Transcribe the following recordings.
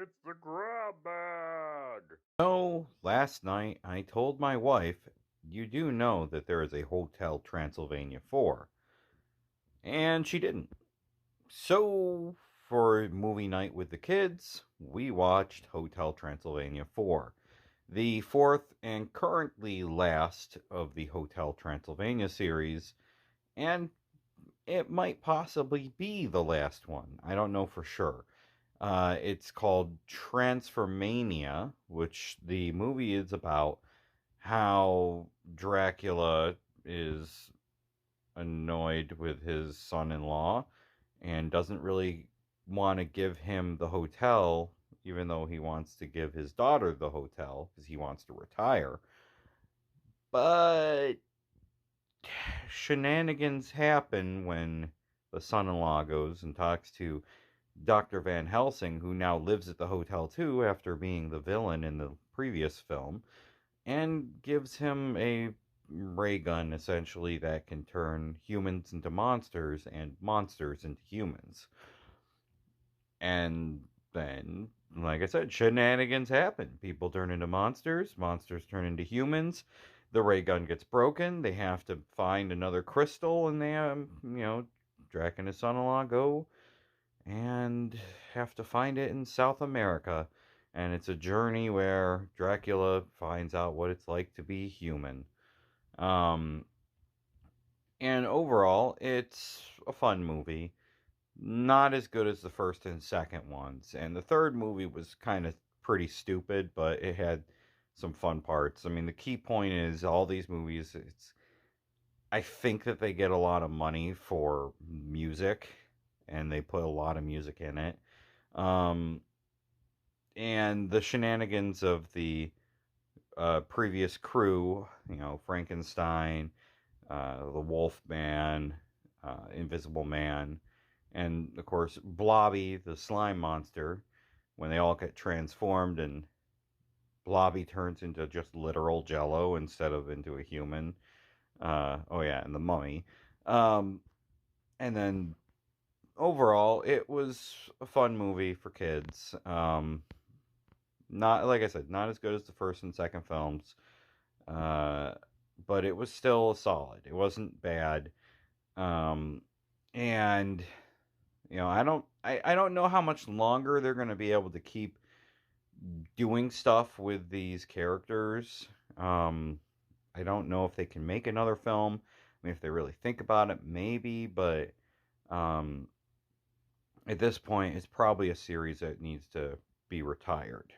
It's the grab bag! So, last night I told my wife, you do know that there is a Hotel Transylvania 4. And she didn't. So, for movie night with the kids, we watched Hotel Transylvania 4. The fourth and currently last of the Hotel Transylvania series, and it might possibly be the last one. I don't know for sure. It's called Transformania, which the movie is about how Dracula is annoyed with his son in law and doesn't really want to give him the hotel, even though he wants to give his daughter the hotel because he wants to retire. But shenanigans happen when the son in law goes and talks to Dr. Van Helsing, who now lives at the hotel too after being the villain in the previous film, and gives him a ray gun essentially that can turn humans into monsters and monsters into humans. And then, like I said, shenanigans happen. People turn into monsters, monsters turn into humans. The ray gun gets broken. They have to find another crystal, and they, Drac and his son in law go and have to find it in South America. And it's a journey where Dracula finds out what it's like to be human. Um, and overall, it's a fun movie. Not as good as the first and second ones. And the third movie was kind of pretty stupid, but it had some fun parts. I mean, the key point is all these movies, I think that they get a lot of money for music, and they put a lot of music in it. Um, and the shenanigans of the previous crew, Frankenstein, the Wolf Man, Invisible Man, and of course Blobby, the slime monster, when they all get transformed and Blobby turns into just literal Jello instead of into a human. Oh yeah, and the Mummy. Um, and then overall, it was a fun movie for kids. Not like I said, not as good as the first and second films, uh, but it was still solid. It wasn't bad. Um, and I don't know how much longer they're going to be able to keep doing stuff with these characters. I don't know if they can make another film. I mean, if they really think about it, maybe, but um, at this point, it's probably a series that needs to be retired.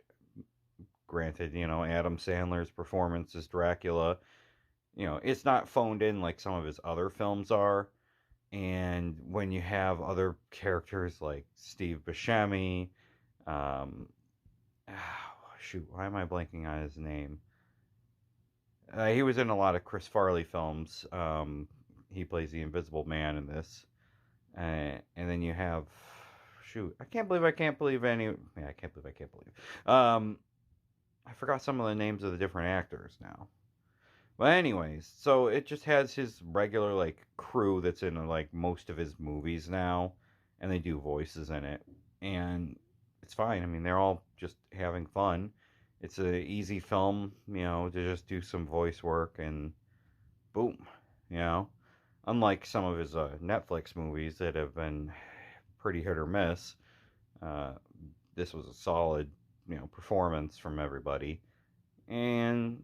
Granted, Adam Sandler's performance as Dracula, it's not phoned in like some of his other films are. And when you have other characters like Steve Buscemi, um, shoot, why am I blanking on his name? He was in a lot of Chris Farley films. He plays the Invisible Man in this. And then you have, shoot, I can't believe any. Yeah, I can't believe I can't believe. I forgot some of the names of the different actors now. But anyways, so it just has his regular like crew that's in like most of his movies now, and they do voices in it, and it's fine. I mean, they're all just having fun. It's an easy film, to just do some voice work and boom, you know. Unlike some of his Netflix movies that have been pretty hit or miss, uh, this was a solid, performance from everybody, and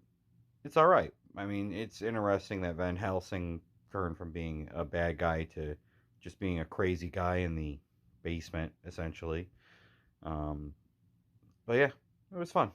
it's all right. I mean, it's interesting that Van Helsing turned from being a bad guy to just being a crazy guy in the basement, essentially. Um, but yeah, it was fun.